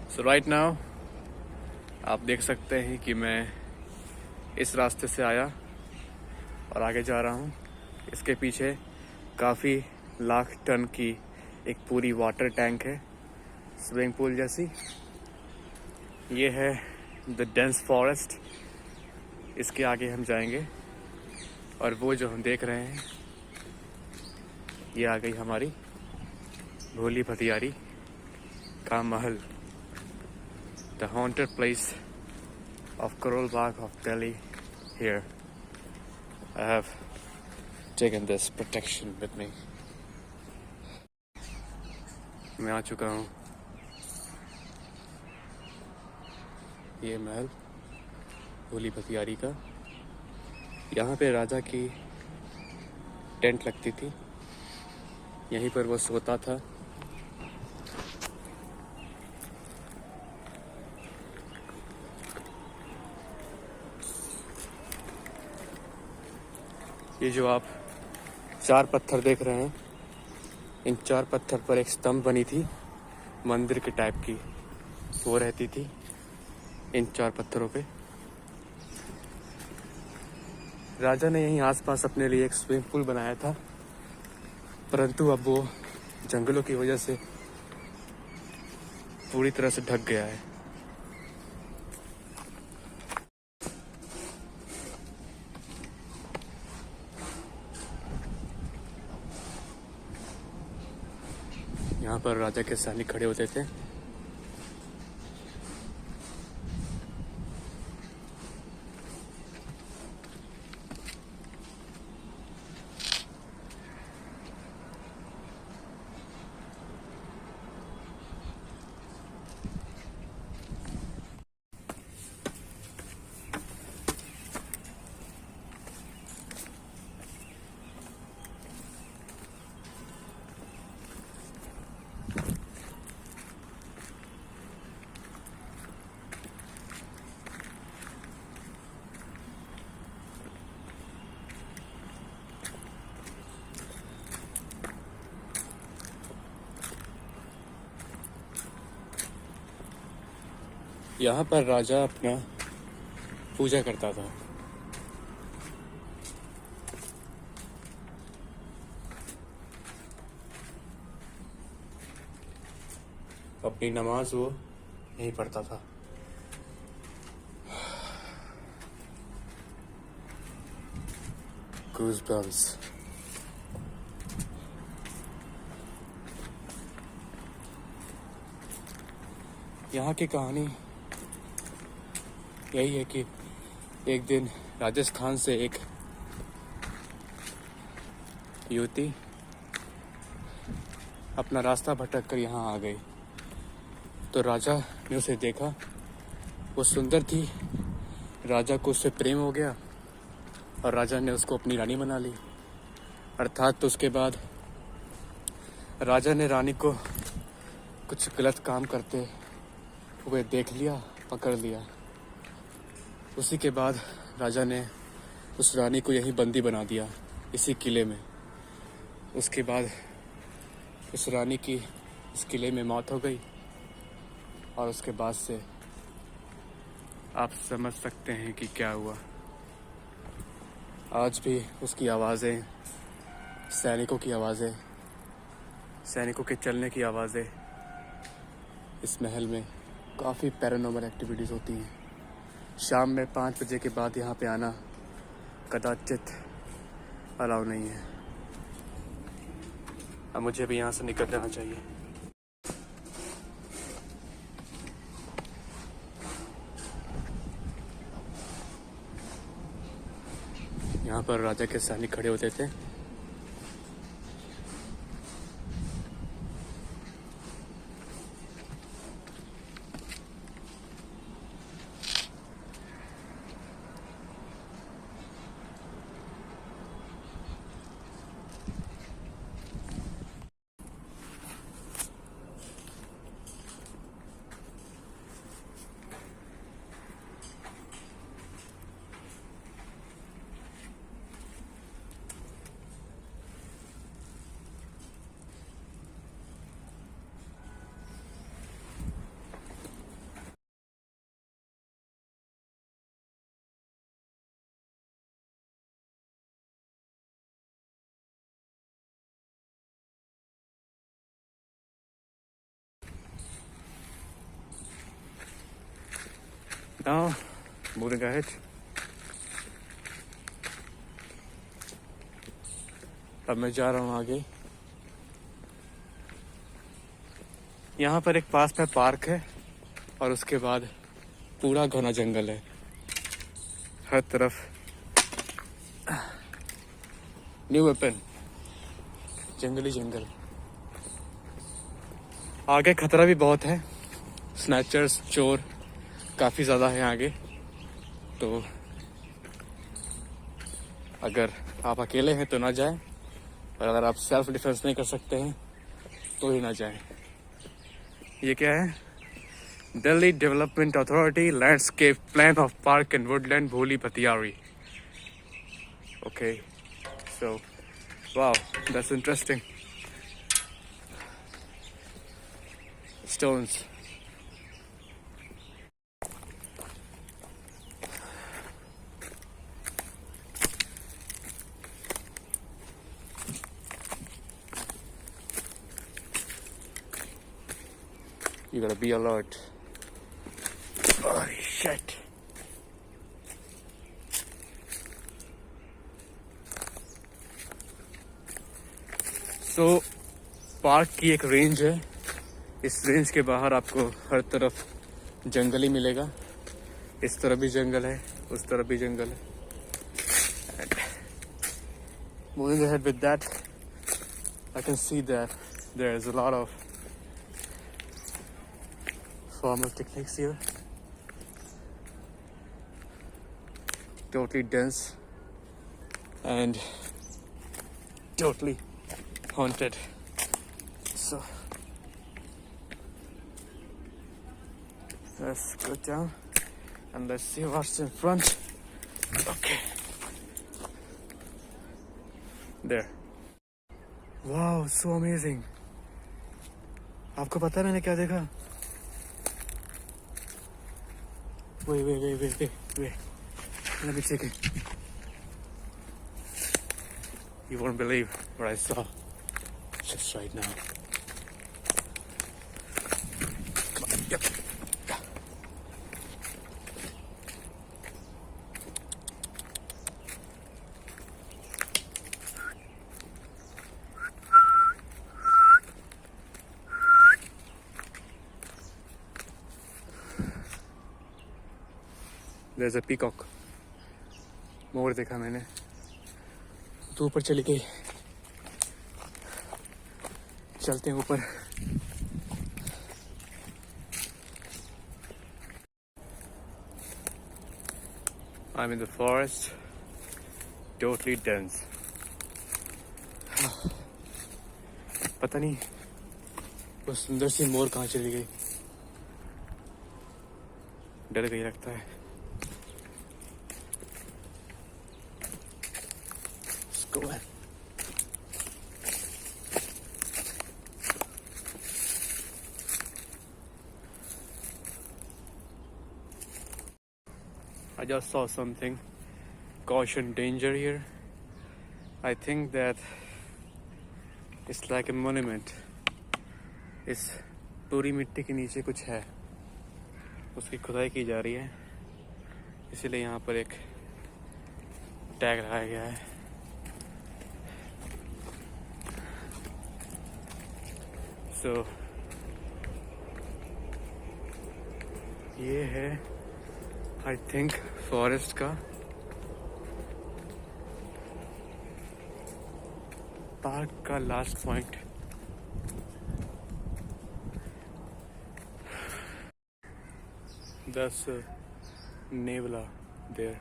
सो right now आप देख सकते हैं कि मैं इस रास्ते से आया और आगे जा रहा हूँ। इसके पीछे काफ़ी लाख टन की एक पूरी वाटर टैंक है, स्विमिंग पूल जैसी। ये है द डेंस फॉरेस्ट। इसके आगे हम जाएंगे और वो जो हम देख रहे हैं ये आ गई हमारी भोली भतियारी का महल, the haunted place of Karol Bagh of Delhi. Here I have taken this protection with me. मैं आ चुका हूँ। ये महल भोली भतियारी का। यहाँ पे राजा की टेंट लगती थी, यहीं पर वो सोता था। ये जो आप 4 पत्थर देख रहे हैं, इन 4 पत्थर पर एक स्तंभ बनी थी मंदिर के टाइप की, वो रहती थी इन 4 पत्थरों पे। राजा ने यहीं आसपास अपने लिए एक स्विमिंग पूल बनाया था, परंतु अब वो जंगलों की वजह से पूरी तरह से ढक गया है। यहाँ पर राजा के सैनिक खड़े होते थे। यहाँ पर राजा अपना पूजा करता था। अपनी नमाज वो यहीं पढ़ता था। Goosebumps। यहाँ की कहानी यही है कि एक दिन राजस्थान से एक युवती अपना रास्ता भटक कर यहाँ आ गई, तो राजा ने उसे देखा। वो सुंदर थी, राजा को उससे प्रेम हो गया और राजा ने उसको अपनी रानी बना ली। अर्थात तो उसके बाद राजा ने रानी को कुछ गलत काम करते हुए देख लिया, पकड़ लिया। उसी के बाद राजा ने उस रानी को यहीं बंदी बना दिया, इसी किले में। उसके बाद उस रानी की इस किले में मौत हो गई और उसके बाद से आप समझ सकते हैं कि क्या हुआ। आज भी उसकी आवाज़ें, सैनिकों की आवाज़ें, सैनिकों के चलने की आवाज़ें, इस महल में काफ़ी पैरानॉर्मल एक्टिविटीज़ होती हैं। शाम में 5 बजे के बाद यहाँ पे आना कदाचित अलाउ नहीं है। अब मुझे भी यहाँ से निकल जाना चाहिए। यहाँ पर राजा के सैनिक खड़े होते थे। Now, moving ahead. अब मैं जा रहा हूँ आगे. यहाँ पर एक पास में पार्क है और उसके बाद पूरा घना जंगल है. हर तरफ न्यू वेपन, जंगली जंगल. आगे खतरा भी बहुत है. स्नैचर्स, चोर काफ़ी ज़्यादा है आगे. तो अगर आप अकेले हैं तो ना जाएं, और अगर आप सेल्फ डिफेंस नहीं कर सकते हैं तो ही ना जाएं. ये क्या है? Delhi development authority landscape plan of park and woodland Bholi Bhatiyari. Okay, so wow, that's interesting. Stones. You gotta be alert. Oh shit. So, park की एक रेंज है. इस रेंज के बाहर आपको हर तरफ जंगल ही मिलेगा. इस तरफ भी जंगल है, उस तरफ भी जंगल है. And moving ahead with that, I can see that there is a lot of formal techniques here. Totally dense and totally haunted. So let's go down and let's see what's in front. Okay. There. Wow, so amazing. आपको पता है मैंने क्या देखा? Wait. Let me check it. You won't believe what I saw just right now. Come on, yep. There's a peacock. मोर देखा मैंने. तो ऊपर चली गई. चलते हैं ऊपर. I'm in the forest. Totally dense. पता नहीं वो सुंदर सी मोर कहाँ चली गई. डर गई लगता है. Go ahead. I just saw something. Caution, danger here. I think that it's like a monument. इस पूरी मिट्टी के नीचे कुछ है. उसकी खुदाई की जा रही है. इसीलिए यहाँ पर एक टैग लगाया गया है. So, ये है I think फॉरेस्ट का पार्क का last point. That's Nevla there.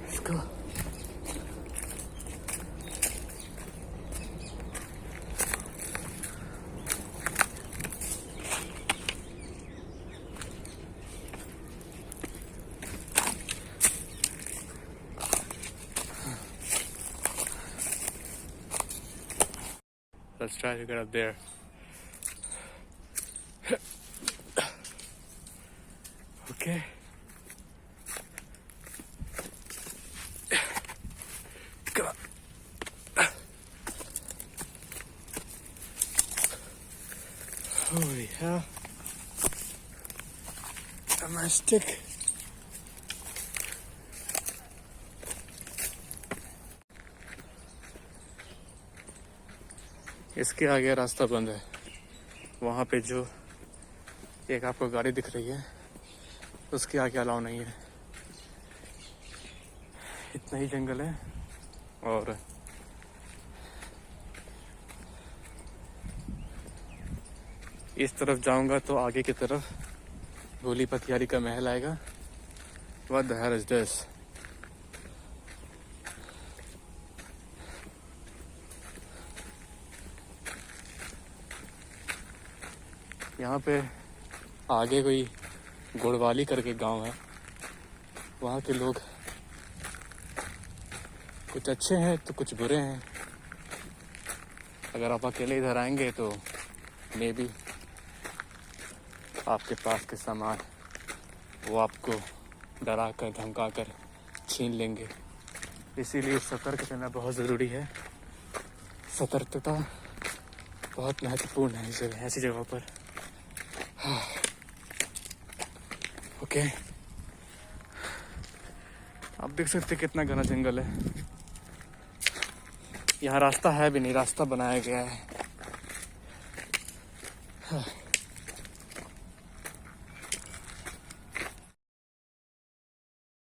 Let's go. Let's try to get up there. Okay. Come on. Holy hell. And my stick. इसके आगे रास्ता बंद है। वहाँ पे जो एक आपको गाड़ी दिख रही है उसके आगे अलाउ नहीं है। इतना ही जंगल है और इस तरफ जाऊंगा तो आगे की तरफ भोली पथियारी का महल आएगा। What the hell is this? यहाँ पे आगे कोई गुड़वाली करके गांव है। वहाँ के लोग कुछ अच्छे हैं तो कुछ बुरे हैं। अगर आप अकेले इधर आएंगे तो मे बी आपके पास के सामान वो आपको डरा कर धमका कर छीन लेंगे। इसीलिए सतर्क रहना बहुत ज़रूरी है। सतर्कता बहुत महत्वपूर्ण है इस जगह, ऐसी जगहों पर। ओके, आप देख सकते कितना घना जंगल है। यहाँ रास्ता है भी नहीं, रास्ता बनाया गया है।